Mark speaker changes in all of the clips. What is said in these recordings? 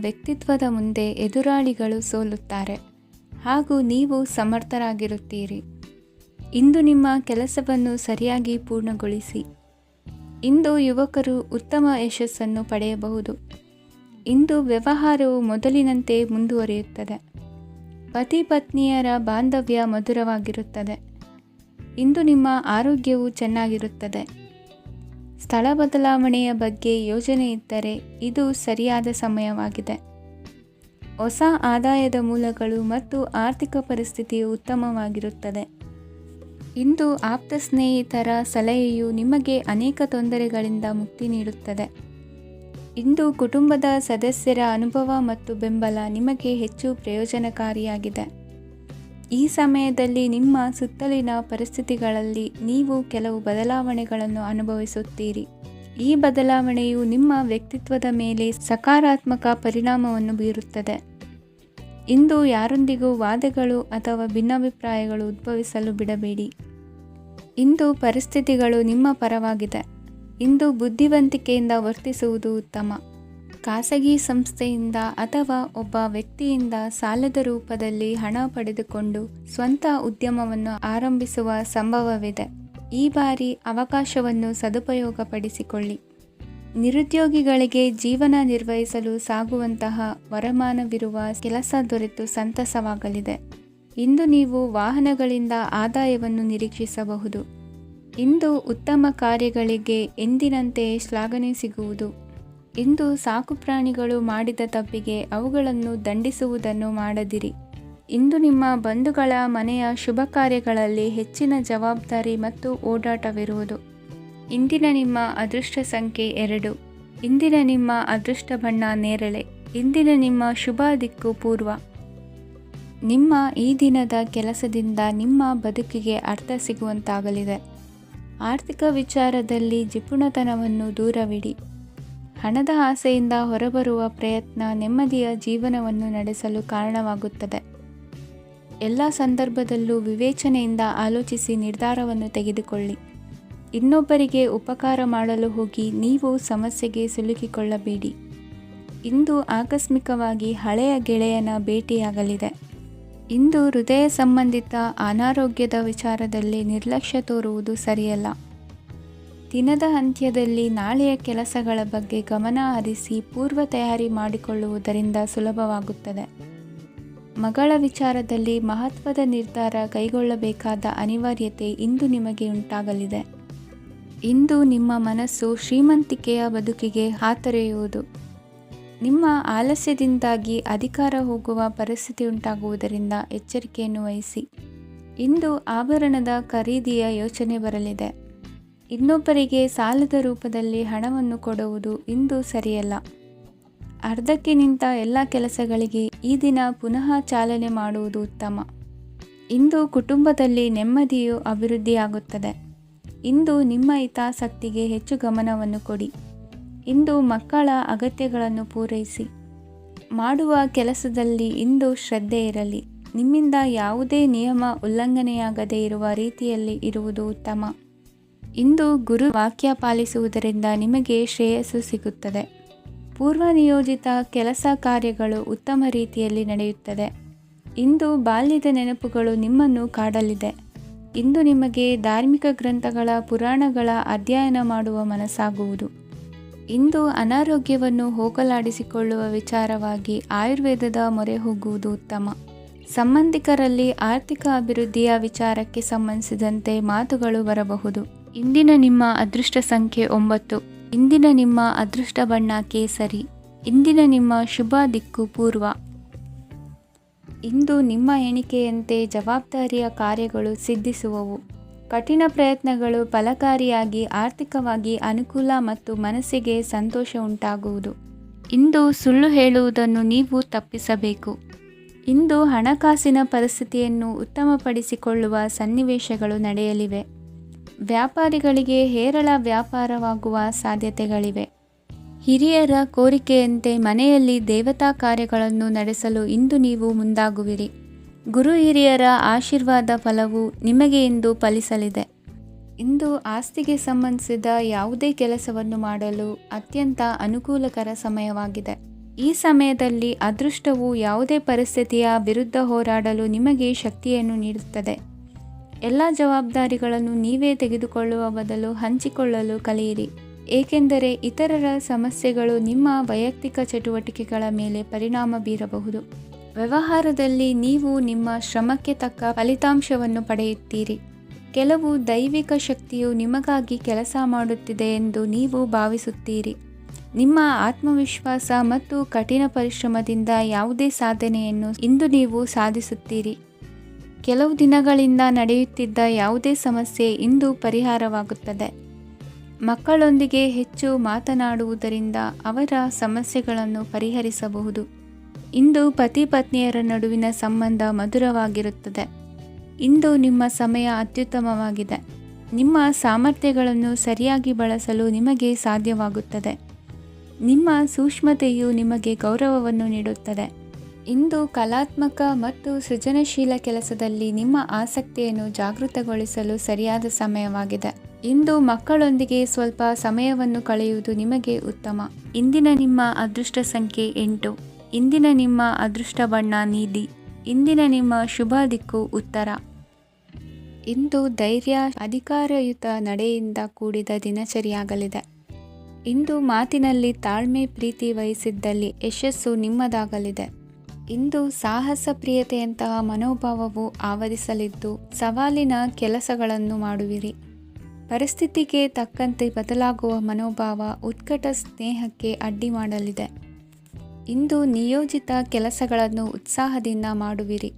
Speaker 1: ವ್ಯಕ್ತಿತ್ವದ ಮುಂದೆ ಎದುರಾಳಿಗಳು ಸೋಲುತ್ತಾರೆ ಹಾಗೂ ನೀವು ಸಮರ್ಥರಾಗಿರುತ್ತೀರಿ. ಇಂದು ನಿಮ್ಮ ಕೆಲಸವನ್ನು ಸರಿಯಾಗಿ ಪೂರ್ಣಗೊಳಿಸಿ. ಇಂದು ಯುವಕರು ಉತ್ತಮ ಯಶಸ್ಸನ್ನು ಪಡೆಯಬಹುದು. ಇಂದು ವ್ಯವಹಾರವು ಮೊದಲಿನಂತೆ ಮುಂದುವರಿಯುತ್ತದೆ. ಪತಿ ಪತ್ನಿಯರ ಬಾಂಧವ್ಯ ಮಧುರವಾಗಿರುತ್ತದೆ. ಇಂದು ನಿಮ್ಮ ಆರೋಗ್ಯವು ಚೆನ್ನಾಗಿರುತ್ತದೆ. ಸ್ಥಳ ಬದಲಾವಣೆಯ ಬಗ್ಗೆ ಯೋಜನೆ ಇದ್ದರೆ ಇದು ಸರಿಯಾದ ಸಮಯವಾಗಿದೆ. ಹೊಸ ಆದಾಯದ ಮೂಲಗಳು ಮತ್ತು ಆರ್ಥಿಕ ಪರಿಸ್ಥಿತಿಯು ಉತ್ತಮವಾಗಿರುತ್ತದೆ. ಇಂದು ಆಪ್ತ ಸ್ನೇಹಿತರ ಸಲಹೆಯು ನಿಮಗೆ ಅನೇಕ ತೊಂದರೆಗಳಿಂದ ಮುಕ್ತಿ ನೀಡುತ್ತದೆ. ಇಂದು ಕುಟುಂಬದ ಸದಸ್ಯರ ಅನುಭವ ಮತ್ತು ಬೆಂಬಲ ನಿಮಗೆ ಹೆಚ್ಚು ಪ್ರಯೋಜನಕಾರಿಯಾಗಿದೆ. ಈ ಸಮಯದಲ್ಲಿ ನಿಮ್ಮ ಸುತ್ತಲಿನ ಪರಿಸ್ಥಿತಿಗಳಲ್ಲಿ ನೀವು ಕೆಲವು ಬದಲಾವಣೆಗಳನ್ನು ಅನುಭವಿಸುತ್ತೀರಿ. ಈ ಬದಲಾವಣೆಯು ನಿಮ್ಮ ವ್ಯಕ್ತಿತ್ವದ ಮೇಲೆ ಸಕಾರಾತ್ಮಕ ಪರಿಣಾಮವನ್ನು ಬೀರುತ್ತದೆ. ಇಂದು ಯಾರೊಂದಿಗೂ ವಾದಗಳು ಅಥವಾ ಭಿನ್ನಾಭಿಪ್ರಾಯಗಳು ಉದ್ಭವಿಸಲು ಬಿಡಬೇಡಿ. ಇಂದು ಪರಿಸ್ಥಿತಿಗಳು ನಿಮ್ಮ ಪರವಾಗಿದೆ. ಇಂದು ಬುದ್ಧಿವಂತಿಕೆಯಿಂದ ವರ್ತಿಸುವುದು ಉತ್ತಮ. ಖಾಸಗಿ ಸಂಸ್ಥೆಯಿಂದ ಅಥವಾ ಒಬ್ಬ ವ್ಯಕ್ತಿಯಿಂದ ಸಾಲದ ರೂಪದಲ್ಲಿ ಹಣ ಪಡೆದುಕೊಂಡು ಸ್ವಂತ ಉದ್ಯಮವನ್ನು ಆರಂಭಿಸುವ ಸಂಭವವಿದೆ. ಈ ಬಾರಿ ಅವಕಾಶವನ್ನು ಸದುಪಯೋಗಪಡಿಸಿಕೊಳ್ಳಿ. ನಿರುದ್ಯೋಗಿಗಳಿಗೆ ಜೀವನ ನಿರ್ವಹಿಸಲು ಸಾಗುವಂತಹ ವರಮಾನವಿರುವ ಕೆಲಸ ದೊರೆತು ಸಂತಸವಾಗಲಿದೆ. ಇಂದು ನೀವು ವಾಹನಗಳಿಂದ ಆದಾಯವನ್ನು ನಿರೀಕ್ಷಿಸಬಹುದು. ಇಂದು ಉತ್ತಮ ಕಾರ್ಯಗಳಿಗೆ ಎಂದಿನಂತೆ ಶ್ಲಾಘನೆ ಸಿಗುವುದು. ಇಂದು ಸಾಕುಪ್ರಾಣಿಗಳು ಮಾಡಿದ ತಪ್ಪಿಗೆ ಅವುಗಳನ್ನು ದಂಡಿಸುವುದನ್ನು ಮಾಡದಿರಿ. ಇಂದು ನಿಮ್ಮ ಬಂಧುಗಳ ಮನೆಯ ಶುಭ ಕಾರ್ಯಗಳಲ್ಲಿ ಹೆಚ್ಚಿನ ಜವಾಬ್ದಾರಿ ಮತ್ತು ಓಡಾಟವಿರುವುದು. ಇಂದಿನ ನಿಮ್ಮ ಅದೃಷ್ಟ ಸಂಖ್ಯೆ 2. ಇಂದಿನ ನಿಮ್ಮ ಅದೃಷ್ಟ ಬಣ್ಣ ನೇರಳೆ. ಇಂದಿನ ನಿಮ್ಮ ಶುಭ ದಿಕ್ಕು ಪೂರ್ವ. ನಿಮ್ಮ ಈ ದಿನದ ಕೆಲಸದಿಂದ ನಿಮ್ಮ ಬದುಕಿಗೆ ಅರ್ಥ ಸಿಗುವಂತಾಗಲಿದೆ. ಆರ್ಥಿಕ ವಿಚಾರದಲ್ಲಿ ಜಿಪುಣತನವನ್ನು ದೂರವಿಡಿ. ಹಣದ ಆಸೆಯಿಂದ ಹೊರಬರುವ ಪ್ರಯತ್ನ ನೆಮ್ಮದಿಯ ಜೀವನವನ್ನು ನಡೆಸಲು ಕಾರಣವಾಗುತ್ತದೆ. ಎಲ್ಲ ಸಂದರ್ಭದಲ್ಲೂ ವಿವೇಚನೆಯಿಂದ ಆಲೋಚಿಸಿ ನಿರ್ಧಾರವನ್ನು ತೆಗೆದುಕೊಳ್ಳಿ. ಇನ್ನೊಬ್ಬರಿಗೆ ಉಪಕಾರ ಮಾಡಲು ಹೋಗಿ ನೀವು ಸಮಸ್ಯೆಗೆ ಸಿಲುಕಿಕೊಳ್ಳಬೇಡಿ. ಇಂದು ಆಕಸ್ಮಿಕವಾಗಿ ಹಳೆಯ ಗೆಳೆಯನ ಭೇಟಿಯಾಗಲಿದೆ. ಇಂದು ಹೃದಯ ಸಂಬಂಧಿತ ಅನಾರೋಗ್ಯದ ವಿಚಾರದಲ್ಲಿ ನಿರ್ಲಕ್ಷ್ಯ ತೋರುವುದು ಸರಿಯಲ್ಲ. ದಿನದ ಅಂತ್ಯದಲ್ಲಿ ನಾಳೆಯ ಕೆಲಸಗಳ ಬಗ್ಗೆ ಗಮನ ಹರಿಸಿ ಪೂರ್ವ ತಯಾರಿ ಮಾಡಿಕೊಳ್ಳುವುದರಿಂದ ಸುಲಭವಾಗುತ್ತದೆ. ಮಗಳ ವಿಚಾರದಲ್ಲಿ ಮಹತ್ವದ ನಿರ್ಧಾರ ಕೈಗೊಳ್ಳಬೇಕಾದ ಅನಿವಾರ್ಯತೆ ಇಂದು ನಿಮಗೆ ಉಂಟಾಗಲಿದೆ. ಇಂದು ನಿಮ್ಮ ಮನಸ್ಸು ಶ್ರೀಮಂತಿಕೆಯ ಬದುಕಿಗೆ ಹಾತೊರೆಯುವುದು. ನಿಮ್ಮ ಆಲಸ್ಯದಿಂದಾಗಿ ಅಧಿಕಾರ ಹೋಗುವ ಪರಿಸ್ಥಿತಿ ಉಂಟಾಗುವುದರಿಂದ ಎಚ್ಚರಿಕೆಯನ್ನು ವಹಿಸಿ. ಇಂದು ಆಭರಣದ ಖರೀದಿಯ ಯೋಚನೆ ಬರಲಿದೆ. ಇನ್ನೊಬ್ಬರಿಗೆ ಸಾಲದ ರೂಪದಲ್ಲಿ ಹಣವನ್ನು ಕೊಡುವುದು ಇಂದು ಸರಿಯಲ್ಲ. ಅರ್ಧಕ್ಕೆ ನಿಂತ ಎಲ್ಲ ಕೆಲಸಗಳಿಗೆ ಈ ದಿನ ಪುನಃ ಚಾಲನೆ ಮಾಡುವುದು ಉತ್ತಮ. ಇಂದು ಕುಟುಂಬದಲ್ಲಿ ನೆಮ್ಮದಿಯು ಅಭಿವೃದ್ಧಿಯಾಗುತ್ತದೆ. ಇಂದು ನಿಮ್ಮ ಹಿತಾಸಕ್ತಿಗೆ ಹೆಚ್ಚು ಗಮನವನ್ನು ಕೊಡಿ. ಇಂದು ಮಕ್ಕಳ ಅಗತ್ಯಗಳನ್ನು ಪೂರೈಸಿ. ಮಾಡುವ ಕೆಲಸದಲ್ಲಿ ಇಂದು ಶ್ರದ್ಧೆ ಇರಲಿ. ನಿಮ್ಮಿಂದ ಯಾವುದೇ ನಿಯಮ ಉಲ್ಲಂಘನೆಯಾಗದೇ ಇರುವ ರೀತಿಯಲ್ಲಿ ಇರುವುದು ಉತ್ತಮ. ಇಂದು ಗುರು ವಾಕ್ಯ ಪಾಲಿಸುವುದರಿಂದ ನಿಮಗೆ ಶ್ರೇಯಸ್ಸು ಸಿಗುತ್ತದೆ. ಪೂರ್ವ ನಿಯೋಜಿತ ಕೆಲಸ ಕಾರ್ಯಗಳು ಉತ್ತಮ ರೀತಿಯಲ್ಲಿ ನಡೆಯುತ್ತದೆ. ಇಂದು ಬಾಲ್ಯದ ನೆನಪುಗಳು ನಿಮ್ಮನ್ನು ಕಾಡಲಿದೆ. ಇಂದು ನಿಮಗೆ ಧಾರ್ಮಿಕ ಗ್ರಂಥಗಳ ಪುರಾಣಗಳ ಅಧ್ಯಯನ ಮಾಡುವ ಮನಸ್ಸಾಗುವುದು. ಇಂದು ಅನಾರೋಗ್ಯವನ್ನು ಹೋಗಲಾಡಿಸಿಕೊಳ್ಳುವ ವಿಚಾರವಾಗಿ ಆಯುರ್ವೇದದ ಮೊರೆ ಹೋಗುವುದು ಉತ್ತಮ. ಸಂಬಂಧಿಕರಲ್ಲಿ ಆರ್ಥಿಕ ಅಭಿವೃದ್ಧಿಯ ವಿಚಾರಕ್ಕೆ ಸಂಬಂಧಿಸಿದಂತೆ ಮಾತುಗಳು ಬರಬಹುದು. ಇಂದಿನ ನಿಮ್ಮ ಅದೃಷ್ಟ ಸಂಖ್ಯೆ 9. ಇಂದಿನ ನಿಮ್ಮ ಅದೃಷ್ಟ ಬಣ್ಣ ಕೇಸರಿ. ಇಂದಿನ ನಿಮ್ಮ ಶುಭ ದಿಕ್ಕು ಪೂರ್ವ. ಇಂದು ನಿಮ್ಮ ಎಣಿಕೆಯಂತೆ ಜವಾಬ್ದಾರಿಯ ಕಾರ್ಯಗಳು ಸಿದ್ಧಿಸುವವು. ಕಠಿಣ ಪ್ರಯತ್ನಗಳು ಫಲಕಾರಿಯಾಗಿ ಆರ್ಥಿಕವಾಗಿ ಅನುಕೂಲ ಮತ್ತು ಮನಸ್ಸಿಗೆ ಸಂತೋಷ ಉಂಟಾಗುವುದು. ಇಂದು ಸುಳ್ಳು ಹೇಳುವುದನ್ನು ನೀವು ತಪ್ಪಿಸಬೇಕು. ಇಂದು ಹಣಕಾಸಿನ ಪರಿಸ್ಥಿತಿಯನ್ನು ಉತ್ತಮಪಡಿಸಿಕೊಳ್ಳುವ ಸನ್ನಿವೇಶಗಳು ನಡೆಯಲಿವೆ. ವ್ಯಾಪಾರಿಗಳಿಗೆ ಹೇರಳ ವ್ಯಾಪಾರವಾಗುವ ಸಾಧ್ಯತೆಗಳಿವೆ. ಹಿರಿಯರ ಕೋರಿಕೆಯಂತೆ ಮನೆಯಲ್ಲಿ ದೇವತಾ ಕಾರ್ಯಗಳನ್ನು ನಡೆಸಲು ಇಂದು ನೀವು ಮುಂದಾಗುವಿರಿ. ಗುರು ಹಿರಿಯರ ಆಶೀರ್ವಾದ ಫಲವು ನಿಮಗೆ ಇಂದು ಫಲಿಸಲಿದೆ. ಇಂದು ಆಸ್ತಿಗೆ ಸಂಬಂಧಿಸಿದ ಯಾವುದೇ ಕೆಲಸವನ್ನು ಮಾಡಲು ಅತ್ಯಂತ ಅನುಕೂಲಕರ ಸಮಯವಾಗಿದೆ. ಈ ಸಮಯದಲ್ಲಿ ಅದೃಷ್ಟವು ಯಾವುದೇ ಪರಿಸ್ಥಿತಿಯ ವಿರುದ್ಧ ಹೋರಾಡಲು ನಿಮಗೆ ಶಕ್ತಿಯನ್ನು ನೀಡುತ್ತದೆ. ಎಲ್ಲ ಜವಾಬ್ದಾರಿಗಳನ್ನು ನೀವೇ ತೆಗೆದುಕೊಳ್ಳುವ ಬದಲು ಹಂಚಿಕೊಳ್ಳಲು ಕಲಿಯಿರಿ, ಏಕೆಂದರೆ ಇತರರ ಸಮಸ್ಯೆಗಳು ನಿಮ್ಮ ವೈಯಕ್ತಿಕ ಚಟುವಟಿಕೆಗಳ ಮೇಲೆ ಪರಿಣಾಮ ಬೀರಬಹುದು. ವ್ಯವಹಾರದಲ್ಲಿ ನೀವು ನಿಮ್ಮ ಶ್ರಮಕ್ಕೆ ತಕ್ಕ ಫಲಿತಾಂಶವನ್ನು ಪಡೆಯುತ್ತೀರಿ. ಕೆಲವು ದೈವಿಕ ಶಕ್ತಿಯು ನಿಮಗಾಗಿ ಕೆಲಸ ಮಾಡುತ್ತಿದೆ ಎಂದು ನೀವು ಭಾವಿಸುತ್ತೀರಿ. ನಿಮ್ಮ ಆತ್ಮವಿಶ್ವಾಸ ಮತ್ತು ಕಠಿಣ ಪರಿಶ್ರಮದಿಂದ ಯಾವುದೇ ಸಾಧನೆಯನ್ನು ಇಂದು ನೀವು ಸಾಧಿಸುತ್ತೀರಿ. ಕೆಲವು ದಿನಗಳಿಂದ ನಡೆಯುತ್ತಿದ್ದ ಯಾವುದೇ ಸಮಸ್ಯೆ ಇಂದು ಪರಿಹಾರವಾಗುತ್ತದೆ. ಮಕ್ಕಳೊಂದಿಗೆ ಹೆಚ್ಚು ಮಾತನಾಡುವುದರಿಂದ ಅವರ ಸಮಸ್ಯೆಗಳನ್ನು ಪರಿಹರಿಸಬಹುದು. ಇಂದು ಪತಿ ಪತ್ನಿಯರ ನಡುವಿನ ಸಂಬಂಧ ಮಧುರವಾಗಿರುತ್ತದೆ. ಇಂದು ನಿಮ್ಮ ಸಮಯ ಅತ್ಯುತ್ತಮವಾಗಿದೆ. ನಿಮ್ಮ ಸಾಮರ್ಥ್ಯಗಳನ್ನು ಸರಿಯಾಗಿ ಬಳಸಲು ನಿಮಗೆ ಸಾಧ್ಯವಾಗುತ್ತದೆ. ನಿಮ್ಮ ಸೂಕ್ಷ್ಮತೆಯು ನಿಮಗೆ ಗೌರವವನ್ನು ನೀಡುತ್ತದೆ. ಇಂದು ಕಲಾತ್ಮಕ ಮತ್ತು ಸೃಜನಶೀಲ ಕೆಲಸದಲ್ಲಿ ನಿಮ್ಮ ಆಸಕ್ತಿಯನ್ನು ಜಾಗೃತಗೊಳಿಸಲು ಸರಿಯಾದ ಸಮಯವಾಗಿದೆ. ಇಂದು ಮಕ್ಕಳೊಂದಿಗೆ ಸ್ವಲ್ಪ ಸಮಯವನ್ನು ಕಳೆಯುವುದು ನಿಮಗೆ ಉತ್ತಮ. ಇಂದಿನ ನಿಮ್ಮ ಅದೃಷ್ಟ ಸಂಖ್ಯೆ 8. ಇಂದಿನ ನಿಮ್ಮ ಅದೃಷ್ಟ ಬಣ್ಣ ನೀಲಿ. ಇಂದಿನ ನಿಮ್ಮ ಶುಭ ದಿಕ್ಕು ಉತ್ತರ. ಇಂದು ಧೈರ್ಯ, ಅಧಿಕಾರಯುತ ನಡೆಯಿಂದ ಕೂಡಿದ ದಿನಚರಿಯಾಗಲಿದೆ. ಇಂದು ಮಾತಿನಲ್ಲಿ ತಾಳ್ಮೆ, ಪ್ರೀತಿ ವಹಿಸಿದ್ದಲ್ಲಿ ಯಶಸ್ಸು ನಿಮ್ಮದಾಗಲಿದೆ. ಇಂದು ಸಾಹಸ ಪ್ರಿಯತೆಯಂತಹ ಮನೋಭಾವವು ಆವರಿಸಲಿದ್ದು ಸವಾಲಿನ ಕೆಲಸಗಳನ್ನು ಮಾಡುವಿರಿ. ಪರಿಸ್ಥಿತಿಗೆ ತಕ್ಕಂತೆ ಬದಲಾಗುವ ಮನೋಭಾವ ಉತ್ಕಟ ಸ್ನೇಹಕ್ಕೆ ಅಡ್ಡಿ ಮಾಡಲಿದೆ. ಇಂದು ನಿಯೋಜಿತ ಕೆಲಸಗಳನ್ನು ಉತ್ಸಾಹದಿಂದ ಮಾಡುವಿರಿ.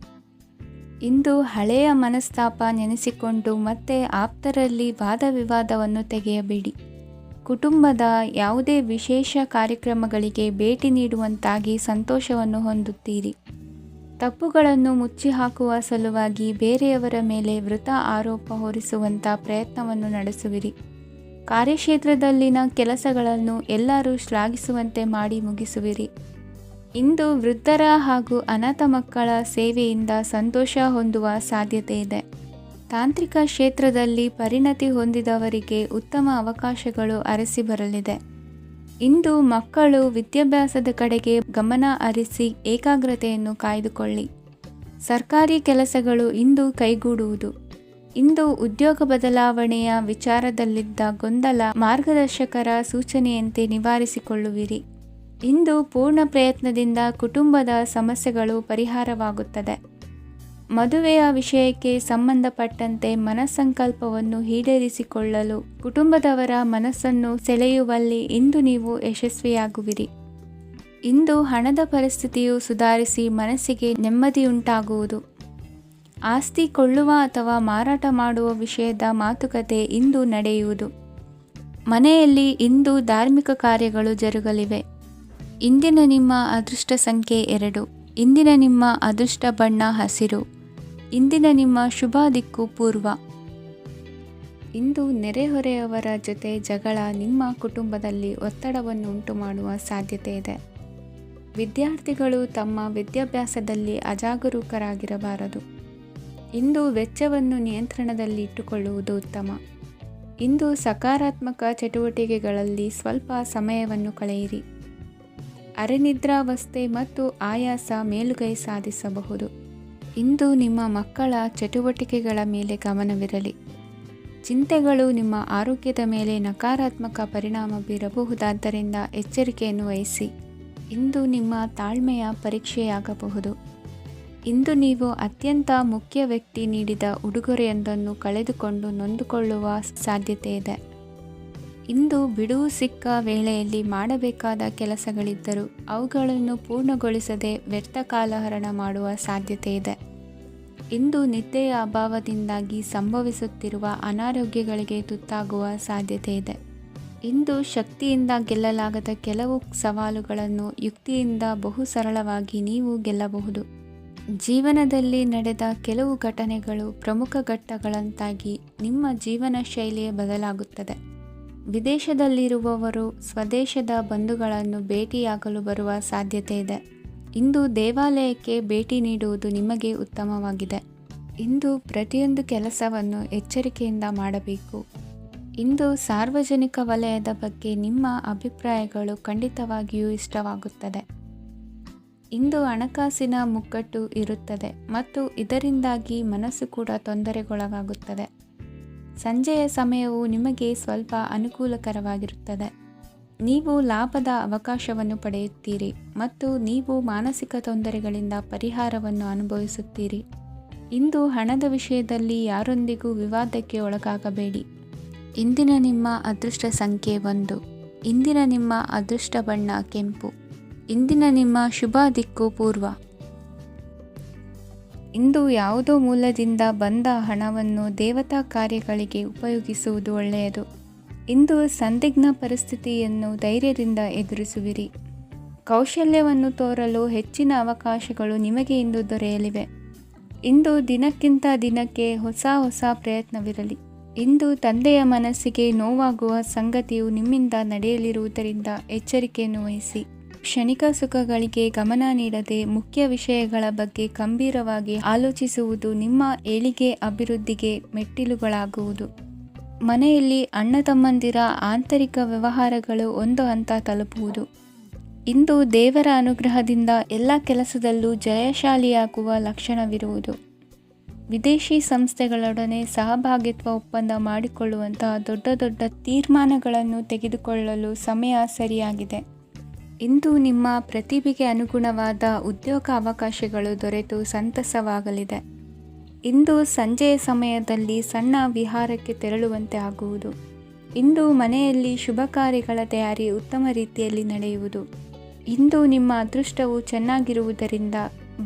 Speaker 1: ಇಂದು ಹಳೆಯ ಮನಸ್ತಾಪ ನೆನೆಸಿಕೊಂಡು ಮತ್ತೆ ಆಪ್ತರಲ್ಲಿ ವಾದ ವಿವಾದವನ್ನು ತೆಗೆಯಬೇಡಿ. ಕುಟುಂಬದ ಯಾವುದೇ ವಿಶೇಷ ಕಾರ್ಯಕ್ರಮಗಳಿಗೆ ಭೇಟಿ ನೀಡುವಂತಾಗಿ ಸಂತೋಷವನ್ನು ಹೊಂದುತ್ತೀರಿ. ತಪ್ಪುಗಳನ್ನು ಮುಚ್ಚಿಹಾಕುವ ಸಲುವಾಗಿ ಬೇರೆಯವರ ಮೇಲೆ ವೃಥ ಆರೋಪ ಹೊರಿಸುವಂಥ ಪ್ರಯತ್ನವನ್ನು ನಡೆಸುವಿರಿ. ಕಾರ್ಯಕ್ಷೇತ್ರದಲ್ಲಿನ ಕೆಲಸಗಳನ್ನು ಎಲ್ಲರೂ ಶ್ಲಾಘಿಸುವಂತೆ ಮಾಡಿ ಮುಗಿಸುವಿರಿ. ಇಂದು ವೃದ್ಧರ ಹಾಗೂ ಅನಾಥ ಮಕ್ಕಳ ಸೇವೆಯಿಂದ ಸಂತೋಷ ಹೊಂದುವ ಸಾಧ್ಯತೆ ಇದೆ. ತಾಂತ್ರಿಕ ಕ್ಷೇತ್ರದಲ್ಲಿ ಪರಿಣತಿ ಹೊಂದಿದವರಿಗೆ ಉತ್ತಮ ಅವಕಾಶಗಳು ಅರಸಿ ಬರಲಿದೆ. ಇಂದು ಮಕ್ಕಳು ವಿದ್ಯಾಭ್ಯಾಸದ ಕಡೆಗೆ ಗಮನ ಹರಿಸಿ ಏಕಾಗ್ರತೆಯನ್ನು ಕಾಯ್ದುಕೊಳ್ಳಿ. ಸರ್ಕಾರಿ ಕೆಲಸಗಳು ಇಂದು ಕೈಗೂಡುವುದು. ಇಂದು ಉದ್ಯೋಗ ಬದಲಾವಣೆಯ ವಿಚಾರದಲ್ಲಿದ್ದ ಗೊಂದಲ ಮಾರ್ಗದರ್ಶಕರ ಸೂಚನೆಯಂತೆ ನಿವಾರಿಸಿಕೊಳ್ಳುವಿರಿ. ಇಂದು ಪೂರ್ಣ ಪ್ರಯತ್ನದಿಂದ ಕುಟುಂಬದ ಸಮಸ್ಯೆಗಳು ಪರಿಹಾರವಾಗುತ್ತದೆ. ಮದುವೆಯ ವಿಷಯಕ್ಕೆ ಸಂಬಂಧಪಟ್ಟಂತೆ ಮನಸ್ಸಂಕಲ್ಪವನ್ನು ಈಡೇರಿಸಿಕೊಳ್ಳಲು ಕುಟುಂಬದವರ ಮನಸ್ಸನ್ನು ಸೆಳೆಯುವಲ್ಲಿ ಇಂದು ನೀವು ಯಶಸ್ವಿಯಾಗುವಿರಿ. ಇಂದು ಹಣದ ಪರಿಸ್ಥಿತಿಯು ಸುಧಾರಿಸಿ ಮನಸ್ಸಿಗೆ ನೆಮ್ಮದಿಯುಂಟಾಗುವುದು. ಆಸ್ತಿ ಕೊಳ್ಳುವ ಅಥವಾ ಮಾರಾಟ ಮಾಡುವ ವಿಷಯದ ಮಾತುಕತೆ ಇಂದು ನಡೆಯುವುದು. ಮನೆಯಲ್ಲಿ ಇಂದು ಧಾರ್ಮಿಕ ಕಾರ್ಯಗಳು ಜರುಗಲಿವೆ. ಇಂದಿನ ನಿಮ್ಮ ಅದೃಷ್ಟ ಸಂಖ್ಯೆ 2. ಇಂದಿನ ನಿಮ್ಮ ಅದೃಷ್ಟ ಬಣ್ಣ ಹಸಿರು. ಇಂದಿನ ನಿಮ್ಮ ಶುಭ ದಿಕ್ಕು ಪೂರ್ವ. ಇಂದು ನೆರೆಹೊರೆಯವರ ಜೊತೆ ಜಗಳ ನಿಮ್ಮ ಕುಟುಂಬದಲ್ಲಿ ಒತ್ತಡವನ್ನು ಉಂಟು ಮಾಡುವ ಸಾಧ್ಯತೆ ಇದೆ. ವಿದ್ಯಾರ್ಥಿಗಳು ತಮ್ಮ ವಿದ್ಯಾಭ್ಯಾಸದಲ್ಲಿ ಅಜಾಗರೂಕರಾಗಿರಬಾರದು. ಇಂದು ವೆಚ್ಚವನ್ನು ನಿಯಂತ್ರಣದಲ್ಲಿ ಇಟ್ಟುಕೊಳ್ಳುವುದು ಉತ್ತಮ. ಇಂದು ಸಕಾರಾತ್ಮಕ ಚಟುವಟಿಕೆಗಳಲ್ಲಿ ಸ್ವಲ್ಪ ಸಮಯವನ್ನು ಕಳೆಯಿರಿ. ಅರೆನಿದ್ರಾವಸ್ಥೆ ಮತ್ತು ಆಯಾಸ ಮೇಲುಗೈ ಸಾಧಿಸಬಹುದು. ಇಂದು ನಿಮ್ಮ ಮಕ್ಕಳ ಚಟುವಟಿಕೆಗಳ ಮೇಲೆ ಗಮನವಿರಲಿ. ಚಿಂತೆಗಳು ನಿಮ್ಮ ಆರೋಗ್ಯದ ಮೇಲೆ ನಕಾರಾತ್ಮಕ ಪರಿಣಾಮ ಬೀರಬಹುದಾದ್ದರಿಂದ ಎಚ್ಚರಿಕೆಯನ್ನು ವಹಿಸಿ. ಇಂದು ನಿಮ್ಮ ತಾಳ್ಮೆಯ ಪರೀಕ್ಷೆಯಾಗಬಹುದು. ಇಂದು ನೀವು ಅತ್ಯಂತ ಮುಖ್ಯ ವ್ಯಕ್ತಿ ನೀಡಿದ ಉಡುಗೊರೆಯೊಂದನ್ನು ಕಳೆದುಕೊಂಡು ನೊಂದುಕೊಳ್ಳುವ ಸಾಧ್ಯತೆ ಇದೆ. ಇಂದು ಬಿಡುವು ಸಿಕ್ಕ ವೇಳೆಯಲ್ಲಿ ಮಾಡಬೇಕಾದ ಕೆಲಸಗಳಿದ್ದರೂ ಅವುಗಳನ್ನು ಪೂರ್ಣಗೊಳಿಸದೆ ವ್ಯರ್ಥ ಕಾಲಹರಣ ಮಾಡುವ ಸಾಧ್ಯತೆ ಇದೆ. ಇಂದು ನಿದ್ದೆಯ ಅಭಾವದಿಂದಾಗಿ ಸಂಭವಿಸುತ್ತಿರುವ ಅನಾರೋಗ್ಯಗಳಿಗೆ ತುತ್ತಾಗುವ ಸಾಧ್ಯತೆ ಇದೆ. ಇಂದು ಶಕ್ತಿಯಿಂದ ಗೆಲ್ಲಲಾಗದ ಕೆಲವು ಸವಾಲುಗಳನ್ನು ಯುಕ್ತಿಯಿಂದ ಬಹು ಸರಳವಾಗಿ ನೀವು ಗೆಲ್ಲಬಹುದು. ಜೀವನದಲ್ಲಿ ನಡೆದ ಕೆಲವು ಘಟನೆಗಳು ಪ್ರಮುಖ ಘಟ್ಟಗಳಂತಾಗಿ ನಿಮ್ಮ ಜೀವನ ಶೈಲಿಯೇ ಬದಲಾಗುತ್ತದೆ. ವಿದೇಶದಲ್ಲಿರುವವರು ಸ್ವದೇಶದ ಬಂಧುಗಳನ್ನು ಭೇಟಿಯಾಗಲು ಬರುವ ಸಾಧ್ಯತೆ ಇದೆ. ಇಂದು ದೇವಾಲಯಕ್ಕೆ ಭೇಟಿ ನೀಡುವುದು ನಿಮಗೆ ಉತ್ತಮವಾಗಿದೆ. ಇಂದು ಪ್ರತಿಯೊಂದು ಕೆಲಸವನ್ನು ಎಚ್ಚರಿಕೆಯಿಂದ ಮಾಡಬೇಕು. ಇಂದು ಸಾರ್ವಜನಿಕ ವಲಯದ ಬಗ್ಗೆ ನಿಮ್ಮ ಅಭಿಪ್ರಾಯಗಳು ಖಂಡಿತವಾಗಿಯೂ ಇಷ್ಟವಾಗುತ್ತದೆ. ಇಂದು ಹಣಕಾಸಿನ ಮುಗ್ಗಟ್ಟು ಇರುತ್ತದೆ ಮತ್ತು ಇದರಿಂದಾಗಿ ಮನಸ್ಸು ಕೂಡ ತೊಂದರೆಗೊಳಗಾಗುತ್ತದೆ. ಸಂಜೆಯ ಸಮಯವು ನಿಮಗೆ ಸ್ವಲ್ಪ ಅನುಕೂಲಕರವಾಗಿರುತ್ತದೆ. ನೀವು ಲಾಭದ ಅವಕಾಶವನ್ನು ಪಡೆಯುತ್ತೀರಿ ಮತ್ತು ನೀವು ಮಾನಸಿಕ ತೊಂದರೆಗಳಿಂದ ಪರಿಹಾರವನ್ನು ಅನುಭವಿಸುತ್ತೀರಿ. ಇಂದು ಹಣದ ವಿಷಯದಲ್ಲಿ ಯಾರೊಂದಿಗೂ ವಿವಾದಕ್ಕೆ ಒಳಗಾಗಬೇಡಿ. ಇಂದಿನ ನಿಮ್ಮ ಅದೃಷ್ಟ ಸಂಖ್ಯೆ 1. ಇಂದಿನ ನಿಮ್ಮ ಅದೃಷ್ಟ ಬಣ್ಣ ಕೆಂಪು. ಇಂದಿನ ನಿಮ್ಮ ಶುಭ ದಿಕ್ಕು ಪೂರ್ವ. ಇಂದು ಯಾವುದೋ ಮೂಲದಿಂದ ಬಂದ ಹಣವನ್ನು ದೇವತಾ ಕಾರ್ಯಗಳಿಗೆ ಉಪಯೋಗಿಸುವುದು ಒಳ್ಳೆಯದು. ಇಂದು ಸಂದಿಗ್ಧ ಪರಿಸ್ಥಿತಿಯನ್ನು ಧೈರ್ಯದಿಂದ ಎದುರಿಸುವಿರಿ. ಕೌಶಲ್ಯವನ್ನು ತೋರಲು ಹೆಚ್ಚಿನ ಅವಕಾಶಗಳು ನಿಮಗೆ ಇಂದು ದೊರೆಯಲಿವೆ. ಇಂದು ದಿನಕ್ಕಿಂತ ದಿನಕ್ಕೆ ಹೊಸ ಪ್ರಯತ್ನವಿರಲಿ. ಇಂದು ತಂದೆಯ ಮನಸ್ಸಿಗೆ ನೋವಾಗುವ ಸಂಗತಿಯು ನಿಮ್ಮಿಂದ ನಡೆಯಲಿರುವುದರಿಂದ ಎಚ್ಚರಿಕೆಯನ್ನು ವಹಿಸಿ. ಕ್ಷಣಿಕ ಸುಖಗಳಿಗೆ ಗಮನ ನೀಡದೆ ಮುಖ್ಯ ವಿಷಯಗಳ ಬಗ್ಗೆ ಗಂಭೀರವಾಗಿ ಆಲೋಚಿಸುವುದು ನಿಮ್ಮ ಏಳಿಗೆ ಅಭಿವೃದ್ಧಿಗೆ ಮೆಟ್ಟಿಲುಗಳಾಗುವುದು. ಮನೆಯಲ್ಲಿ ಅಣ್ಣ ತಮ್ಮಂದಿರ ಆಂತರಿಕ ವ್ಯವಹಾರಗಳು ಒಂದು ಹಂತ ತಲುಪುವುದು. ಇಂದು ದೇವರ ಅನುಗ್ರಹದಿಂದ ಎಲ್ಲ ಕೆಲಸದಲ್ಲೂ ಜಯಶಾಲಿಯಾಗುವ ಲಕ್ಷಣವಿರುವುದು. ವಿದೇಶಿ ಸಂಸ್ಥೆಗಳೊಡನೆ ಸಹಭಾಗಿತ್ವ ಒಪ್ಪಂದ ಮಾಡಿಕೊಳ್ಳುವಂತಹ ದೊಡ್ಡ ತೀರ್ಮಾನಗಳನ್ನು ತೆಗೆದುಕೊಳ್ಳಲು ಸಮಯ ಸರಿಯಾಗಿದೆ. ಇಂದು ನಿಮ್ಮ ಪ್ರತಿಭೆಗೆ ಅನುಗುಣವಾದ ಉದ್ಯೋಗ ಅವಕಾಶಗಳು ದೊರೆತು ಸಂತಸವಾಗಲಿದೆ. ಇಂದು ಸಂಜೆಯ ಸಮಯದಲ್ಲಿ ಸಣ್ಣ ವಿಹಾರಕ್ಕೆ ತೆರಳುವಂತೆ ಆಗುವುದು. ಇಂದು ಮನೆಯಲ್ಲಿ ಶುಭ ಕಾರ್ಯಗಳ ತಯಾರಿ ಉತ್ತಮ ರೀತಿಯಲ್ಲಿ ನಡೆಯುವುದು. ಇಂದು ನಿಮ್ಮ ಅದೃಷ್ಟವು ಚೆನ್ನಾಗಿರುವುದರಿಂದ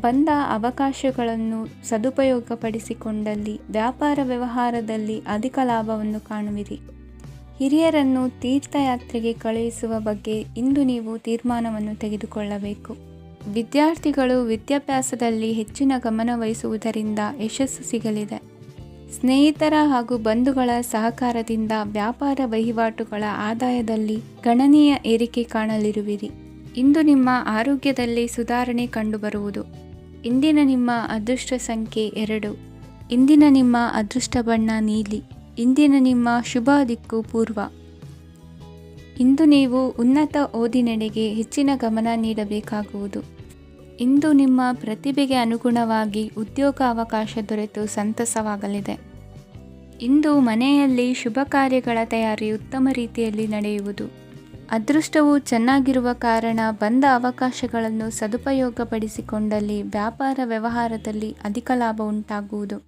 Speaker 1: ಬಂದ ಅವಕಾಶಗಳನ್ನು ಸದುಪಯೋಗಪಡಿಸಿಕೊಂಡಲ್ಲಿ ವ್ಯಾಪಾರ ವ್ಯವಹಾರದಲ್ಲಿ ಅಧಿಕ ಲಾಭವನ್ನು ಕಾಣುವಿರಿ. ಹಿರಿಯರನ್ನು ತೀರ್ಥಯಾತ್ರೆಗೆ ಕಳುಹಿಸುವ ಬಗ್ಗೆ ಇಂದು ನೀವು ತೀರ್ಮಾನವನ್ನು ತೆಗೆದುಕೊಳ್ಳಬೇಕು. ವಿದ್ಯಾರ್ಥಿಗಳು ವಿದ್ಯಾಭ್ಯಾಸದಲ್ಲಿ ಹೆಚ್ಚಿನ ಗಮನ ವಹಿಸುವುದರಿಂದ ಯಶಸ್ಸು ಸಿಗಲಿದೆ. ಸ್ನೇಹಿತರ ಹಾಗೂ ಬಂಧುಗಳ ಸಹಕಾರದಿಂದ ವ್ಯಾಪಾರ ವಹಿವಾಟುಗಳ ಆದಾಯದಲ್ಲಿ ಗಣನೀಯ ಏರಿಕೆ ಕಾಣಲಿರುವಿರಿ. ಇಂದು ನಿಮ್ಮ ಆರೋಗ್ಯದಲ್ಲಿ ಸುಧಾರಣೆ ಕಂಡುಬರುವುದು. ಇಂದಿನ ನಿಮ್ಮ ಅದೃಷ್ಟ ಸಂಖ್ಯೆ 2. ಇಂದಿನ ನಿಮ್ಮ ಅದೃಷ್ಟ ಬಣ್ಣ ನೀಲಿ. ಇಂದಿನ ನಿಮ್ಮ ಶುಭ ದಿಕ್ಕು ಪೂರ್ವ. ಇಂದು ನೀವು ಉನ್ನತ ಓದಿನೆಡೆಗೆ ಹೆಚ್ಚಿನ ಗಮನ ನೀಡಬೇಕಾಗುವುದು. ಇಂದು ನಿಮ್ಮ ಪ್ರತಿಭೆಗೆ ಅನುಗುಣವಾಗಿ ಉದ್ಯೋಗ ಅವಕಾಶ ದೊರೆತು ಸಂತಸವಾಗಲಿದೆ. ಇಂದು ಮನೆಯಲ್ಲಿ ಶುಭ ಕಾರ್ಯಗಳ ತಯಾರಿ ಉತ್ತಮ ರೀತಿಯಲ್ಲಿ ನಡೆಯುವುದು. ಅದೃಷ್ಟವು ಚೆನ್ನಾಗಿರುವ ಕಾರಣ ಬಂದ ಅವಕಾಶಗಳನ್ನು ಸದುಪಯೋಗಪಡಿಸಿಕೊಂಡಲ್ಲಿ ವ್ಯಾಪಾರ ವ್ಯವಹಾರದಲ್ಲಿ ಅಧಿಕ ಲಾಭ ಉಂಟಾಗುವುದು.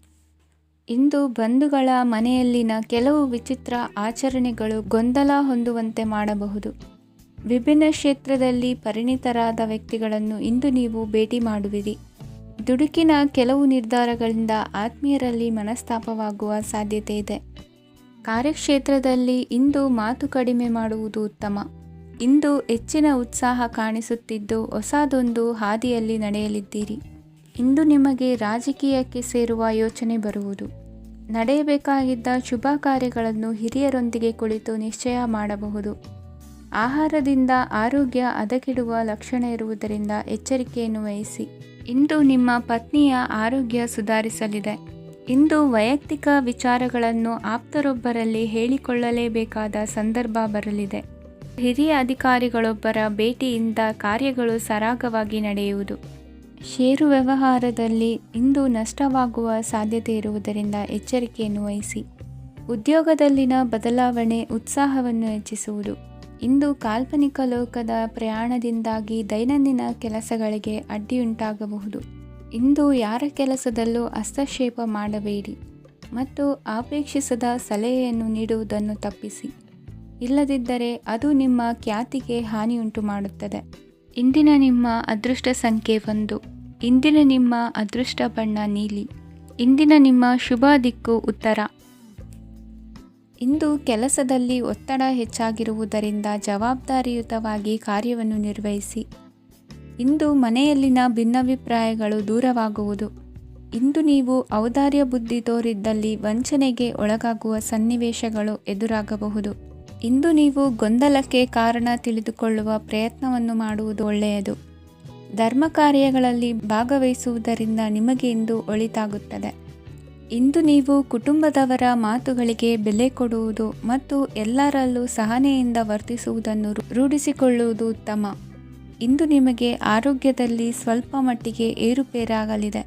Speaker 1: ಇಂದು ಬಂಧುಗಳ ಮನೆಯಲ್ಲಿನ ಕೆಲವು ವಿಚಿತ್ರ ಆಚರಣೆಗಳು ಗೊಂದಲ ಹೊಂದುವಂತೆ ಮಾಡಬಹುದು. ವಿಭಿನ್ನ ಕ್ಷೇತ್ರದಲ್ಲಿ ಪರಿಣಿತರಾದ ವ್ಯಕ್ತಿಗಳನ್ನು ಇಂದು ನೀವು ಭೇಟಿ ಮಾಡುವಿರಿ. ದುಡುಕಿನ ಕೆಲವು ನಿರ್ಧಾರಗಳಿಂದ ಆತ್ಮೀಯರಲ್ಲಿ ಮನಸ್ತಾಪವಾಗುವ ಸಾಧ್ಯತೆ ಇದೆ. ಕಾರ್ಯಕ್ಷೇತ್ರದಲ್ಲಿ ಇಂದು ಮಾತು ಕಡಿಮೆ ಮಾಡುವುದು ಉತ್ತಮ. ಇಂದು ಹೆಚ್ಚಿನ ಉತ್ಸಾಹ ಕಾಣಿಸುತ್ತಿದ್ದು ಹೊಸದೊಂದು ಹಾದಿಯಲ್ಲಿ ನಡೆಯಲಿದ್ದೀರಿ. ಇಂದು ನಿಮಗೆ ರಾಜಕೀಯಕ್ಕೆ ಸೇರುವ ಯೋಚನೆ ಬರುವುದು. ನಡೆಯಬೇಕಾಗಿದ್ದ ಶುಭ ಕಾರ್ಯಗಳನ್ನು ಹಿರಿಯರೊಂದಿಗೆ ಕುಳಿತು ನಿಶ್ಚಯ ಮಾಡಬಹುದು. ಆಹಾರದಿಂದ ಆರೋಗ್ಯ ಹದಗೆಡುವ ಲಕ್ಷಣ ಇರುವುದರಿಂದ ಎಚ್ಚರಿಕೆಯನ್ನು ವಹಿಸಿ. ಇಂದು ನಿಮ್ಮ ಪತ್ನಿಯ ಆರೋಗ್ಯ ಸುಧಾರಿಸಲಿದೆ. ಇಂದು ವೈಯಕ್ತಿಕ ವಿಚಾರಗಳನ್ನು ಆಪ್ತರೊಬ್ಬರಲ್ಲಿ ಹೇಳಿಕೊಳ್ಳಲೇಬೇಕಾದ ಸಂದರ್ಭ ಬರಲಿದೆ. ಹಿರಿಯ ಅಧಿಕಾರಿಗಳೊಬ್ಬರ ಭೇಟಿಯಿಂದ ಕಾರ್ಯಗಳು ಸರಾಗವಾಗಿ ನಡೆಯುವುದು. ಷೇರು ವ್ಯವಹಾರದಲ್ಲಿ ಇಂದು ನಷ್ಟವಾಗುವ ಸಾಧ್ಯತೆ ಇರುವುದರಿಂದ ಎಚ್ಚರಿಕೆಯನ್ನು ವಹಿಸಿ. ಉದ್ಯೋಗದಲ್ಲಿನ ಬದಲಾವಣೆ ಉತ್ಸಾಹವನ್ನು ಹೆಚ್ಚಿಸುವುದು. ಇಂದು ಕಾಲ್ಪನಿಕ ಲೋಕದ ಪ್ರಯಾಣದಿಂದಾಗಿ ದೈನಂದಿನ ಕೆಲಸಗಳಿಗೆ ಅಡ್ಡಿಯುಂಟಾಗಬಹುದು. ಇಂದು ಯಾರ ಕೆಲಸದಲ್ಲೂ ಹಸ್ತಕ್ಷೇಪ ಮಾಡಬೇಡಿ ಮತ್ತು ಅಪೇಕ್ಷಿಸದ ಸಲಹೆಯನ್ನು ನೀಡುವುದನ್ನು ತಪ್ಪಿಸಿ. ಇಲ್ಲದಿದ್ದರೆ ಅದು ನಿಮ್ಮ ಖ್ಯಾತಿಗೆ ಹಾನಿಯುಂಟು ಮಾಡುತ್ತದೆ. ಇಂದಿನ ನಿಮ್ಮ ಅದೃಷ್ಟ ಸಂಖ್ಯೆ 1. ಇಂದಿನ ನಿಮ್ಮ ಅದೃಷ್ಟ ಬಣ್ಣ ನೀಲಿ. ಇಂದಿನ ನಿಮ್ಮ ಶುಭ ದಿಕ್ಕು ಉತ್ತರ. ಇಂದು ಕೆಲಸದಲ್ಲಿ ಒತ್ತಡ ಹೆಚ್ಚಾಗಿರುವುದರಿಂದ ಜವಾಬ್ದಾರಿಯುತವಾಗಿ ಕಾರ್ಯವನ್ನು ನಿರ್ವಹಿಸಿ. ಇಂದು ಮನೆಯಲ್ಲಿನ ಭಿನ್ನಾಭಿಪ್ರಾಯಗಳು ದೂರವಾಗುವುದು. ಇಂದು ನೀವು ಔದಾರ್ಯ ಬುದ್ಧಿ ತೋರಿದ್ದಲ್ಲಿ ವಂಚನೆಗೆ ಒಳಗಾಗುವ ಸನ್ನಿವೇಶಗಳು ಎದುರಾಗಬಹುದು. ಇಂದು ನೀವು ಗೊಂದಲಕ್ಕೆ ಕಾರಣ ತಿಳಿದುಕೊಳ್ಳುವ ಪ್ರಯತ್ನವನ್ನು ಮಾಡುವುದು ಒಳ್ಳೆಯದು. ಧರ್ಮ ಕಾರ್ಯಗಳಲ್ಲಿ ಭಾಗವಹಿಸುವುದರಿಂದ ನಿಮಗೆ ಇಂದು ಒಳಿತಾಗುತ್ತದೆ. ಇಂದು ನೀವು ಕುಟುಂಬದವರ ಮಾತುಗಳಿಗೆ ಬೆಲೆ ಕೊಡುವುದು ಮತ್ತು ಎಲ್ಲರಲ್ಲೂ ಸಹನೆಯಿಂದ ವರ್ತಿಸುವುದನ್ನು ರೂಢಿಸಿಕೊಳ್ಳುವುದು ಉತ್ತಮ. ಇಂದು ನಿಮಗೆ ಆರೋಗ್ಯದಲ್ಲಿ ಸ್ವಲ್ಪ ಮಟ್ಟಿಗೆ ಏರುಪೇರಾಗಲಿದೆ.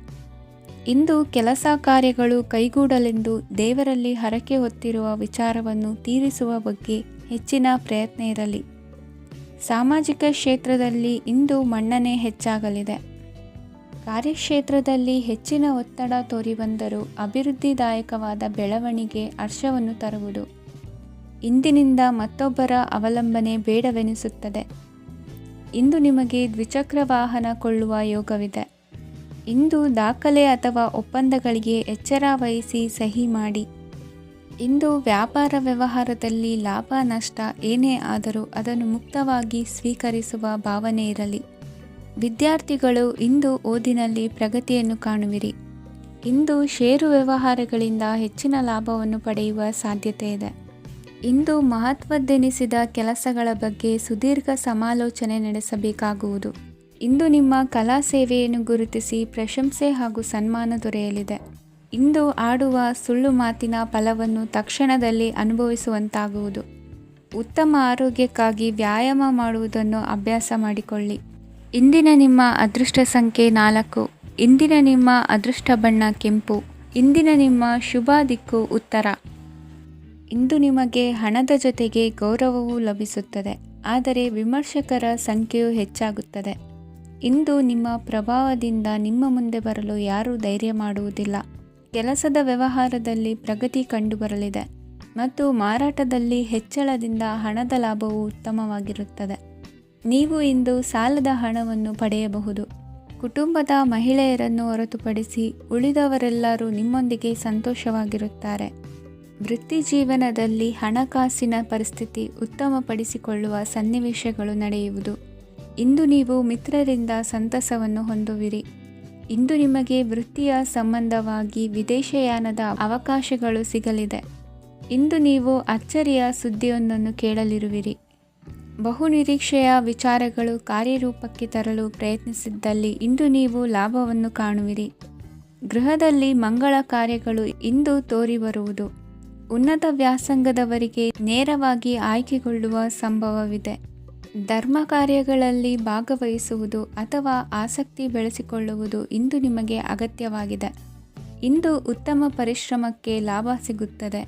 Speaker 1: ಇಂದು ಕೆಲಸ ಕಾರ್ಯಗಳು ಕೈಗೂಡಲೆಂದು ದೇವರಲ್ಲಿ ಹರಕೆ ಹೊತ್ತಿರುವ ವಿಚಾರವನ್ನು ತೀರಿಸುವ ಬಗ್ಗೆ ಹೆಚ್ಚಿನ ಪ್ರಯತ್ನ ಇರಲಿ. ಸಾಮಾಜಿಕ ಕ್ಷೇತ್ರದಲ್ಲಿ ಇಂದು ಮನ್ನಣೆ ಹೆಚ್ಚಾಗಲಿದೆ. ಕಾರ್ಯಕ್ಷೇತ್ರದಲ್ಲಿ ಹೆಚ್ಚಿನ ಒತ್ತಡ ತೋರಿಬಂದರೂ ಅಭಿವೃದ್ಧಿದಾಯಕವಾದ ಬೆಳವಣಿಗೆ ಹರ್ಷವನ್ನು ತರುವುದು. ಇಂದಿನಿಂದ ಮತ್ತೊಬ್ಬರ ಅವಲಂಬನೆ ಬೇಡವೆನಿಸುತ್ತದೆ. ಇಂದು ನಿಮಗೆ ದ್ವಿಚಕ್ರ ವಾಹನ ಕೊಳ್ಳುವ ಯೋಗವಿದೆ. ಇಂದು ದಾಖಲೆ ಅಥವಾ ಒಪ್ಪಂದಗಳಿಗೆ ಎಚ್ಚರ ವಹಿಸಿ ಸಹಿ ಮಾಡಿ. ಇಂದು ವ್ಯಾಪಾರ ವ್ಯವಹಾರದಲ್ಲಿ ಲಾಭ ನಷ್ಟ ಏನೇ ಆದರೂ ಅದನ್ನು ಮುಕ್ತವಾಗಿ ಸ್ವೀಕರಿಸುವ ಭಾವನೆ ಇರಲಿ. ವಿದ್ಯಾರ್ಥಿಗಳು ಇಂದು ಓದಿನಲ್ಲಿ ಪ್ರಗತಿಯನ್ನು ಕಾಣುವಿರಿ. ಇಂದು ಷೇರು ವ್ಯವಹಾರಗಳಿಂದ ಹೆಚ್ಚಿನ ಲಾಭವನ್ನು ಪಡೆಯುವ ಸಾಧ್ಯತೆ ಇದೆ. ಇಂದು ಮಹತ್ವದ್ದೆನಿಸಿದ ಕೆಲಸಗಳ ಬಗ್ಗೆ ಸುದೀರ್ಘ ಸಮಾಲೋಚನೆ ನಡೆಸಬೇಕಾಗುವುದು. ಇಂದು ನಿಮ್ಮ ಕಲಾ ಸೇವೆಯನ್ನು ಗುರುತಿಸಿ ಪ್ರಶಂಸೆ ಹಾಗೂ ಸನ್ಮಾನ ದೊರೆಯಲಿದೆ. ಇಂದು ಆಡುವ ಸುಳ್ಳು ಮಾತಿನ ಫಲವನ್ನು ತಕ್ಷಣದಲ್ಲಿ ಅನುಭವಿಸುವಂತಾಗುವುದು. ಉತ್ತಮ ಆರೋಗ್ಯಕ್ಕಾಗಿ ವ್ಯಾಯಾಮ ಮಾಡುವುದನ್ನು ಅಭ್ಯಾಸ ಮಾಡಿಕೊಳ್ಳಿ. ಇಂದಿನ ನಿಮ್ಮ ಅದೃಷ್ಟ ಸಂಖ್ಯೆ 4. ಇಂದಿನ ನಿಮ್ಮ ಅದೃಷ್ಟ ಬಣ್ಣ ಕೆಂಪು. ಇಂದಿನ ನಿಮ್ಮ ಶುಭ ದಿಕ್ಕು ಉತ್ತರ. ಇಂದು ನಿಮಗೆ ಹಣದ ಜೊತೆಗೆ ಗೌರವವೂ ಲಭಿಸುತ್ತದೆ, ಆದರೆ ವಿಮರ್ಶಕರ ಸಂಖ್ಯೆಯೂ ಹೆಚ್ಚಾಗುತ್ತದೆ. ಇಂದು ನಿಮ್ಮ ಪ್ರಭಾವದಿಂದ ನಿಮ್ಮ ಮುಂದೆ ಬರಲು ಯಾರೂ ಧೈರ್ಯ ಮಾಡುವುದಿಲ್ಲ. ಕೆಲಸದ ವ್ಯವಹಾರದಲ್ಲಿ ಪ್ರಗತಿ ಕಂಡುಬರಲಿದೆ ಮತ್ತು ಮಾರಾಟದಲ್ಲಿ ಹೆಚ್ಚಳದಿಂದ ಹಣದ ಲಾಭವು ಉತ್ತಮವಾಗಿರುತ್ತದೆ. ನೀವು ಇಂದು ಸಾಲದ ಹಣವನ್ನು ಪಡೆಯಬಹುದು. ಕುಟುಂಬದ ಮಹಿಳೆಯರನ್ನು ಹೊರತುಪಡಿಸಿ ಉಳಿದವರೆಲ್ಲರೂ ನಿಮ್ಮೊಂದಿಗೆ ಸಂತೋಷವಾಗಿರುತ್ತಾರೆ. ವೃತ್ತಿ ಜೀವನದಲ್ಲಿ ಹಣಕಾಸಿನ ಪರಿಸ್ಥಿತಿ ಉತ್ತಮಪಡಿಸಿಕೊಳ್ಳುವ ಸನ್ನಿವೇಶಗಳು ನಡೆಯುವುದು. ಇಂದು ನೀವು ಮಿತ್ರರಿಂದ ಸಂತಸವನ್ನು ಹೊಂದುವಿರಿ. ಇಂದು ನಿಮಗೆ ವೃತ್ತಿಯ ಸಂಬಂಧವಾಗಿ ವಿದೇಶಯಾನದ ಅವಕಾಶಗಳು ಸಿಗಲಿದೆ. ಇಂದು ನೀವು ಅಚ್ಚರಿಯ ಸುದ್ದಿಯೊಂದನ್ನು ಕೇಳಲಿರುವಿರಿ. ಬಹುನಿರೀಕ್ಷೆಯ ವಿಚಾರಗಳು ಕಾರ್ಯರೂಪಕ್ಕೆ ತರಲು ಪ್ರಯತ್ನಿಸಿದ್ದಲ್ಲಿ ಇಂದು ನೀವು ಲಾಭವನ್ನು ಕಾಣುವಿರಿ. ಗೃಹದಲ್ಲಿ ಮಂಗಳ ಕಾರ್ಯಗಳು ಇಂದು ತೋರಿಬರುವುದು. ಉನ್ನತ ವ್ಯಾಸಂಗದವರಿಗೆ ನೇರವಾಗಿ ಆಯ್ಕೆಗೊಳ್ಳುವ ಸಂಭವವಿದೆ. ಧರ್ಮ ಕಾರ್ಯಗಳಲ್ಲಿ ಭಾಗವಹಿಸುವುದು ಅಥವಾ ಆಸಕ್ತಿ ಬೆಳೆಸಿಕೊಳ್ಳುವುದು ಇಂದು ನಿಮಗೆ ಅಗತ್ಯವಾಗಿದೆ. ಇಂದು ಉತ್ತಮ ಪರಿಶ್ರಮಕ್ಕೆ ಲಾಭ ಸಿಗುತ್ತದೆ.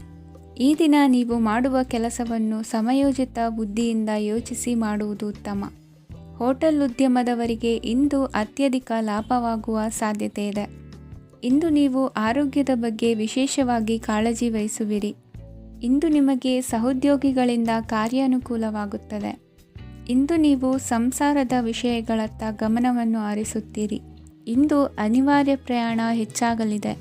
Speaker 1: ಈ ದಿನ ನೀವು ಮಾಡುವ ಕೆಲಸವನ್ನು ಸಮಯೋಚಿತ ಬುದ್ಧಿಯಿಂದ ಯೋಚಿಸಿ ಮಾಡುವುದು ಉತ್ತಮ. ಹೋಟೆಲ್ ಉದ್ಯಮದವರಿಗೆ ಇಂದು ಅತ್ಯಧಿಕ ಲಾಭವಾಗುವ ಸಾಧ್ಯತೆ ಇದೆ. ಇಂದು ನೀವು ಆರೋಗ್ಯದ ಬಗ್ಗೆ ವಿಶೇಷವಾಗಿ ಕಾಳಜಿ ವಹಿಸುವಿರಿ. ಇಂದು ನಿಮಗೆ ಸಹೋದ್ಯೋಗಿಗಳಿಂದ ಕಾರ್ಯಾನುಕೂಲವಾಗುತ್ತದೆ. ಇಂದು ನೀವು ಸಂಸಾರದ ವಿಷಯಗಳತ್ತ ಗಮನವನ್ನು ಹರಿಸುತ್ತೀರಿ. ಇಂದು ಅನಿವಾರ್ಯ ಪ್ರಯಾಣ ಹೆಚ್ಚಾಗಲಿದೆ.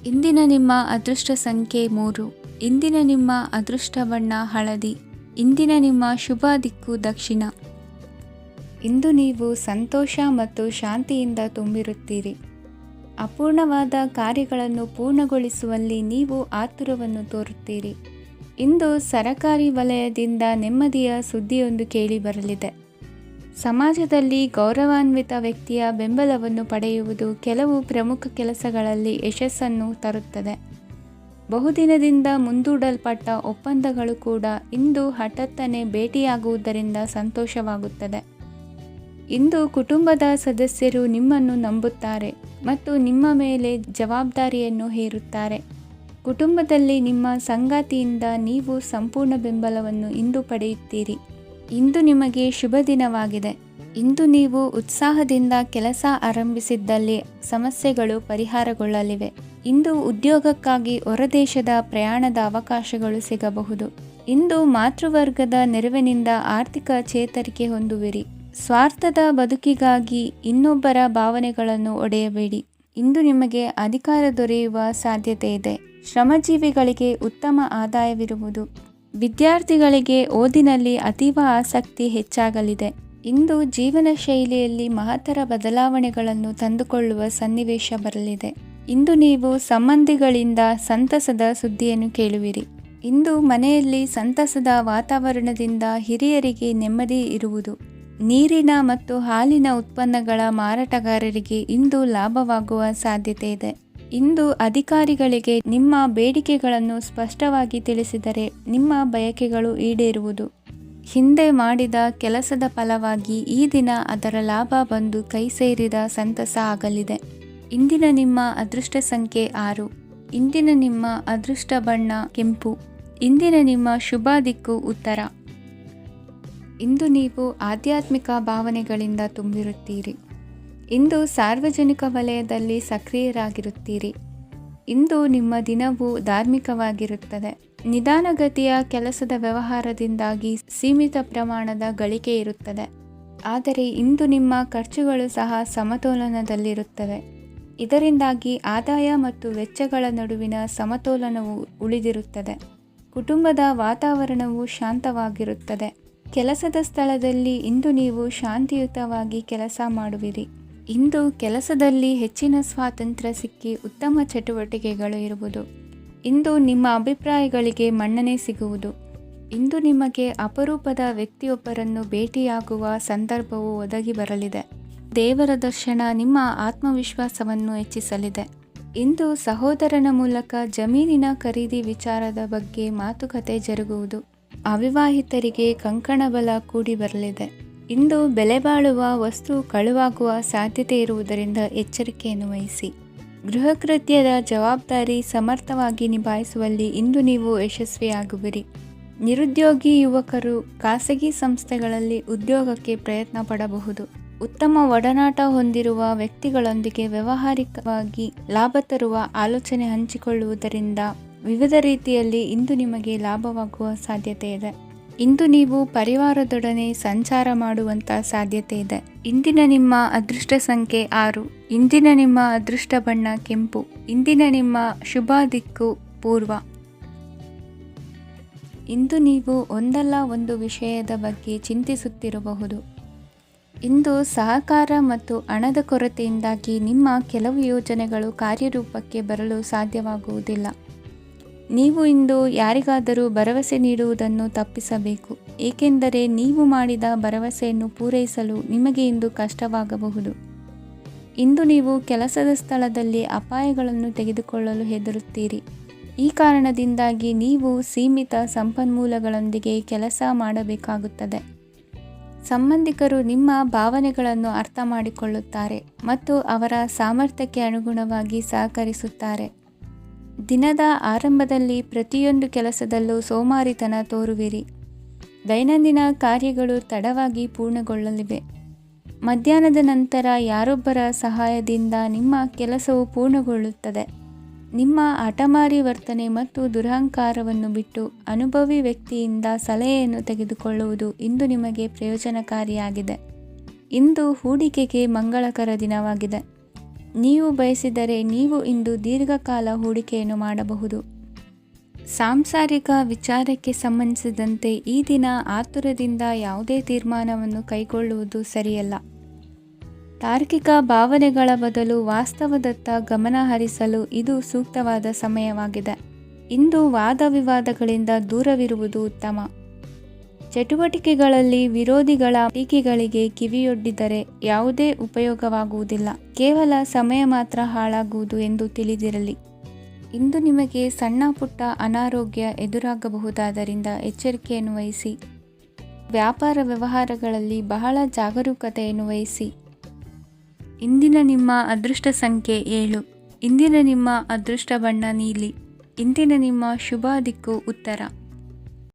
Speaker 1: ಇಂದಿನ ನಿಮ್ಮ ಅದೃಷ್ಟ ಸಂಖ್ಯೆ 3. ಇಂದಿನ ನಿಮ್ಮ ಅದೃಷ್ಟ ಬಣ್ಣ ಹಳದಿ. ಇಂದಿನ ನಿಮ್ಮ ಶುಭ ದಿಕ್ಕು ದಕ್ಷಿಣ. ಇಂದು ನೀವು ಸಂತೋಷ ಮತ್ತು ಶಾಂತಿಯಿಂದ ತುಂಬಿರುತ್ತೀರಿ. ಅಪೂರ್ಣವಾದ ಕಾರ್ಯಗಳನ್ನು ಪೂರ್ಣಗೊಳಿಸುವಲ್ಲಿ ನೀವು ಆತುರವನ್ನು ತೋರುತ್ತೀರಿ. ಇಂದು ಸರಕಾರಿ ವಲಯದಿಂದ ನೆಮ್ಮದಿಯ ಸುದ್ದಿಯೊಂದು ಕೇಳಿಬರಲಿದೆ. ಸಮಾಜದಲ್ಲಿ ಗೌರವಾನ್ವಿತ ವ್ಯಕ್ತಿಯ ಬೆಂಬಲವನ್ನು ಪಡೆಯುವುದು ಕೆಲವು ಪ್ರಮುಖ ಕೆಲಸಗಳಲ್ಲಿ ಯಶಸ್ಸನ್ನು ತರುತ್ತದೆ. ಬಹುದಿನದಿಂದ ಮುಂದೂಡಲ್ಪಟ್ಟ ಒಪ್ಪಂದಗಳು ಕೂಡ ಇಂದು ಹಠಾತ್ತನೆ ಭೇಟಿಯಾಗುವುದರಿಂದ ಸಂತೋಷವಾಗುತ್ತದೆ. ಇಂದು ಕುಟುಂಬದ ಸದಸ್ಯರು ನಿಮ್ಮನ್ನು ನಂಬುತ್ತಾರೆ ಮತ್ತು ನಿಮ್ಮ ಮೇಲೆ ಜವಾಬ್ದಾರಿಯನ್ನು ಹೇರುತ್ತಾರೆ. ಕುಟುಂಬದಲ್ಲಿ ನಿಮ್ಮ ಸಂಗಾತಿಯಿಂದ ನೀವು ಸಂಪೂರ್ಣ ಬೆಂಬಲವನ್ನು ಇಂದು ಪಡೆಯುತ್ತೀರಿ. ಇಂದು ನಿಮಗೆ ಶುಭ ದಿನವಾಗಿದೆ. ಇಂದು ನೀವು ಉತ್ಸಾಹದಿಂದ ಕೆಲಸ ಆರಂಭಿಸಿದ್ದಲ್ಲಿ ಸಮಸ್ಯೆಗಳು ಪರಿಹಾರಗೊಳ್ಳಲಿವೆ. ಇಂದು ಉದ್ಯೋಗಕ್ಕಾಗಿ ಹೊರದೇಶದ ಪ್ರಯಾಣದ ಅವಕಾಶಗಳು ಸಿಗಬಹುದು. ಇಂದು ಮಾತೃವರ್ಗದ ನೆರವಿನಿಂದ ಆರ್ಥಿಕ ಚೇತರಿಕೆ ಹೊಂದುವಿರಿ. ಸ್ವಾರ್ಥದ ಬದುಕಿಗಾಗಿ ಇನ್ನೊಬ್ಬರ ಭಾವನೆಗಳನ್ನು ಒಡೆಯಬೇಡಿ. ಇಂದು ನಿಮಗೆ ಅಧಿಕಾರ ದೊರೆಯುವ ಸಾಧ್ಯತೆ ಇದೆ. ಶ್ರಮಜೀವಿಗಳಿಗೆ ಉತ್ತಮ ಆದಾಯವಿರುವುದು. ವಿದ್ಯಾರ್ಥಿಗಳಿಗೆ ಓದಿನಲ್ಲಿ ಅತೀವ ಆಸಕ್ತಿ ಹೆಚ್ಚಾಗಲಿದೆ. ಇಂದು ಜೀವನ ಶೈಲಿಯಲ್ಲಿ ಮಹತ್ತರ ಬದಲಾವಣೆಗಳನ್ನು ತಂದುಕೊಳ್ಳುವ ಸನ್ನಿವೇಶ ಬರಲಿದೆ. ಇಂದು ನೀವು ಸಂಬಂಧಿಗಳಿಂದ ಸಂತಸದ ಸುದ್ದಿಯನ್ನು ಕೇಳುವಿರಿ. ಇಂದು ಮನೆಯಲ್ಲಿ ಸಂತಸದ ವಾತಾವರಣದಿಂದ ಹಿರಿಯರಿಗೆ ನೆಮ್ಮದಿ ಇರುವುದು. ನೀರಿನ ಮತ್ತು ಹಾಲಿನ ಉತ್ಪನ್ನಗಳ ಮಾರಾಟಗಾರರಿಗೆ ಇಂದು ಲಾಭವಾಗುವ ಸಾಧ್ಯತೆ ಇದೆ. ಇಂದು ಅಧಿಕಾರಿಗಳಿಗೆ ನಿಮ್ಮ ಬೇಡಿಕೆಗಳನ್ನು ಸ್ಪಷ್ಟವಾಗಿ ತಿಳಿಸಿದರೆ ನಿಮ್ಮ ಬಯಕೆಗಳು ಈಡೇರುವುದು. ಹಿಂದೆ ಮಾಡಿದ ಕೆಲಸದ ಫಲವಾಗಿ ಈ ದಿನ ಅದರ ಲಾಭ ಬಂದು ಕೈ ಸೇರಿದ ಸಂತಸ ಆಗಲಿದೆ. ಇಂದಿನ ನಿಮ್ಮ ಅದೃಷ್ಟ ಸಂಖ್ಯೆ 6. ಇಂದಿನ ನಿಮ್ಮ ಅದೃಷ್ಟ ಬಣ್ಣ ಕೆಂಪು. ಇಂದಿನ ನಿಮ್ಮ ಶುಭ ದಿಕ್ಕು ಉತ್ತರ. ಇಂದು ನೀವು ಆಧ್ಯಾತ್ಮಿಕ ಭಾವನೆಗಳಿಂದ ತುಂಬಿರುತ್ತೀರಿ. ಇಂದು ಸಾರ್ವಜನಿಕ ವಲಯದಲ್ಲಿ ಸಕ್ರಿಯರಾಗಿರುತ್ತೀರಿ. ಇಂದು ನಿಮ್ಮ ದಿನವು ಧಾರ್ಮಿಕವಾಗಿರುತ್ತದೆ. ನಿಧಾನಗತಿಯ ಕೆಲಸದ ವ್ಯವಹಾರದಿಂದಾಗಿ ಸೀಮಿತ ಪ್ರಮಾಣದ ಗಳಿಕೆ ಇರುತ್ತದೆ. ಆದರೆ ಇಂದು ನಿಮ್ಮ ಖರ್ಚುಗಳು ಸಹ ಸಮತೋಲನದಲ್ಲಿರುತ್ತವೆ. ಇದರಿಂದಾಗಿ ಆದಾಯ ಮತ್ತು ವೆಚ್ಚಗಳ ನಡುವಿನ ಸಮತೋಲನವು ಉಳಿದಿರುತ್ತದೆ. ಕುಟುಂಬದ ವಾತಾವರಣವು ಶಾಂತವಾಗಿರುತ್ತದೆ. ಕೆಲಸದ ಸ್ಥಳದಲ್ಲಿ ಇಂದು ನೀವು ಶಾಂತಿಯುತವಾಗಿ ಕೆಲಸ ಮಾಡುವಿರಿ. ಇಂದು ಕೆಲಸದಲ್ಲಿ ಹೆಚ್ಚಿನ ಸ್ವಾತಂತ್ರ್ಯ ಸಿಕ್ಕಿ ಉತ್ತಮ ಚಟುವಟಿಕೆಗಳು ಇರುವುದು. ಇಂದು ನಿಮ್ಮ ಅಭಿಪ್ರಾಯಗಳಿಗೆ ಮನ್ನಣೆ ಸಿಗುವುದು. ಇಂದು ನಿಮಗೆ ಅಪರೂಪದ ವ್ಯಕ್ತಿಯೊಬ್ಬರನ್ನು ಭೇಟಿಯಾಗುವ ಸಂದರ್ಭವು ಒದಗಿ ಬರಲಿದೆ. ದೇವರ ದರ್ಶನ ನಿಮ್ಮ ಆತ್ಮವಿಶ್ವಾಸವನ್ನು ಹೆಚ್ಚಿಸಲಿದೆ. ಇಂದು ಸಹೋದರನ ಮೂಲಕ ಜಮೀನಿನ ಖರೀದಿ ವಿಚಾರದ ಬಗ್ಗೆ ಮಾತುಕತೆ ಜರುಗುವುದು. ಅವಿವಾಹಿತರಿಗೆ ಕಂಕಣ ಬಲ ಕೂಡಿ ಬರಲಿದೆ. ಇಂದು ಬೆಲೆ ಬಾಳುವ ವಸ್ತು ಕಳುವಾಗುವ ಸಾಧ್ಯತೆ ಇರುವುದರಿಂದ ಎಚ್ಚರಿಕೆಯನ್ನು ವಹಿಸಿ. ಗೃಹ ಕೃತ್ಯದ ಜವಾಬ್ದಾರಿ ಸಮರ್ಥವಾಗಿ ನಿಭಾಯಿಸುವಲ್ಲಿ ಇಂದು ನೀವು ಯಶಸ್ವಿಯಾಗುವಿರಿ. ನಿರುದ್ಯೋಗಿ ಯುವಕರು ಖಾಸಗಿ ಸಂಸ್ಥೆಗಳಲ್ಲಿ ಉದ್ಯೋಗಕ್ಕೆ ಪ್ರಯತ್ನ ಪಡಬಹುದು. ಉತ್ತಮ ಒಡನಾಟ ಹೊಂದಿರುವ ವ್ಯಕ್ತಿಗಳೊಂದಿಗೆ ವ್ಯಾವಹಾರಿಕವಾಗಿ ಲಾಭ ತರುವ ಆಲೋಚನೆ ಹಂಚಿಕೊಳ್ಳುವುದರಿಂದ ವಿವಿಧ ರೀತಿಯಲ್ಲಿ ಇಂದು ನಿಮಗೆ ಲಾಭವಾಗುವ ಸಾಧ್ಯತೆ ಇದೆ. ಇಂದು ನೀವು ಪರಿವಾರದೊಡನೆ ಸಂಚಾರ ಮಾಡುವಂಥ ಸಾಧ್ಯತೆ ಇದೆ. ಇಂದಿನ ನಿಮ್ಮ ಅದೃಷ್ಟ ಸಂಖ್ಯೆ 6. ಇಂದಿನ ನಿಮ್ಮ ಅದೃಷ್ಟ ಬಣ್ಣ ಕೆಂಪು. ಇಂದಿನ ನಿಮ್ಮ ಶುಭ ದಿಕ್ಕು ಪೂರ್ವ. ಇಂದು ನೀವು ಒಂದಲ್ಲ ಒಂದು ವಿಷಯದ ಬಗ್ಗೆ ಚಿಂತಿಸುತ್ತಿರಬಹುದು. ಇಂದು ಸಹಕಾರ ಮತ್ತು ಹಣದ ಕೊರತೆಯಿಂದಾಗಿ ನಿಮ್ಮ ಕೆಲವು ಯೋಜನೆಗಳು ಕಾರ್ಯರೂಪಕ್ಕೆ ಬರಲು ಸಾಧ್ಯವಾಗುವುದಿಲ್ಲ. ನೀವು ಇಂದು ಯಾರಿಗಾದರೂ ಭರವಸೆ ನೀಡುವುದನ್ನು ತಪ್ಪಿಸಬೇಕು, ಏಕೆಂದರೆ ನೀವು ಮಾಡಿದ ಭರವಸೆಯನ್ನು ಪೂರೈಸಲು ನಿಮಗೆ ಇಂದು ಕಷ್ಟವಾಗಬಹುದು. ಇಂದು ನೀವು ಕೆಲಸದ ಸ್ಥಳದಲ್ಲಿ ಅಪಾಯಗಳನ್ನು ತೆಗೆದುಕೊಳ್ಳಲು ಹೆದರುತ್ತೀರಿ. ಈ ಕಾರಣದಿಂದಾಗಿ ನೀವು ಸೀಮಿತ ಸಂಪನ್ಮೂಲಗಳೊಂದಿಗೆ ಕೆಲಸ ಮಾಡಬೇಕಾಗುತ್ತದೆ. ಸಂಬಂಧಿಕರು ನಿಮ್ಮ ಭಾವನೆಗಳನ್ನು ಅರ್ಥ ಮಾಡಿಕೊಳ್ಳುತ್ತಾರೆ ಮತ್ತು ಅವರ ಸಾಮರ್ಥ್ಯಕ್ಕೆ ಅನುಗುಣವಾಗಿ ಸಹಕರಿಸುತ್ತಾರೆ. ದಿನದ ಆರಂಭದಲ್ಲಿ ಪ್ರತಿಯೊಂದು ಕೆಲಸದಲ್ಲೂ ಸೋಮಾರಿತನ ತೋರುವಿರಿ. ದೈನಂದಿನ ಕಾರ್ಯಗಳು ತಡವಾಗಿ ಪೂರ್ಣಗೊಳ್ಳಲಿವೆ. ಮಧ್ಯಾಹ್ನದ ನಂತರ ಯಾರೊಬ್ಬರ ಸಹಾಯದಿಂದ ನಿಮ್ಮ ಕೆಲಸವು ಪೂರ್ಣಗೊಳ್ಳುತ್ತದೆ. ನಿಮ್ಮ ಹಠಮಾರಿ ವರ್ತನೆ ಮತ್ತು ದುರಹಂಕಾರವನ್ನು ಬಿಟ್ಟು ಅನುಭವಿ ವ್ಯಕ್ತಿಯಿಂದ ಸಲಹೆಯನ್ನು ತೆಗೆದುಕೊಳ್ಳುವುದು ಇಂದು ನಿಮಗೆ ಪ್ರಯೋಜನಕಾರಿಯಾಗಿದೆ. ಇಂದು ಹೂಡಿಕೆಗೆ ಮಂಗಳಕರ ದಿನವಾಗಿದೆ. ನೀವು ಬಯಸಿದರೆ ನೀವು ಇಂದು ದೀರ್ಘಕಾಲ ಹೂಡಿಕೆಯನ್ನು ಮಾಡಬಹುದು. ಸಾಂಸಾರಿಕ ವಿಚಾರಕ್ಕೆ ಸಂಬಂಧಿಸಿದಂತೆ ಈ ದಿನ ಆತುರದಿಂದ ಯಾವುದೇ ತೀರ್ಮಾನವನ್ನು ಕೈಗೊಳ್ಳುವುದು ಸರಿಯಲ್ಲ. ತಾರ್ಕಿಕ ಭಾವನೆಗಳ ಬದಲು ವಾಸ್ತವದತ್ತ ಗಮನ ಹರಿಸಲು ಇದು ಸೂಕ್ತವಾದ ಸಮಯವಾಗಿದೆ. ಇಂದು ವಾದ ವಿವಾದಗಳಿಂದ ದೂರವಿರುವುದು ಉತ್ತಮ. ಚಟುವಟಿಕೆಗಳಲ್ಲಿ ವಿರೋಧಿಗಳ ಟೀಕೆಗಳಿಗೆ ಕಿವಿಯೊಡ್ಡಿದರೆ ಯಾವುದೇ ಉಪಯೋಗವಾಗುವುದಿಲ್ಲ. ಕೇವಲ ಸಮಯ ಮಾತ್ರ ಹಾಳಾಗುವುದು ಎಂದು ತಿಳಿದಿರಲಿ. ಇಂದು ನಿಮಗೆ ಸಣ್ಣ ಪುಟ್ಟ ಅನಾರೋಗ್ಯ ಎದುರಾಗಬಹುದಾದ್ದರಿಂದ ಎಚ್ಚರಿಕೆಯನ್ನು ವಹಿಸಿ. ವ್ಯಾಪಾರ ವ್ಯವಹಾರಗಳಲ್ಲಿ ಬಹಳ ಜಾಗರೂಕತೆಯನ್ನು ವಹಿಸಿ. ಇಂದಿನ ನಿಮ್ಮ ಅದೃಷ್ಟ ಸಂಖ್ಯೆ 7. ಇಂದಿನ ನಿಮ್ಮ ಅದೃಷ್ಟ ಬಣ್ಣ ನೀಲಿ. ಇಂದಿನ ನಿಮ್ಮ ಶುಭ ದಿಕ್ಕು ಉತ್ತರ.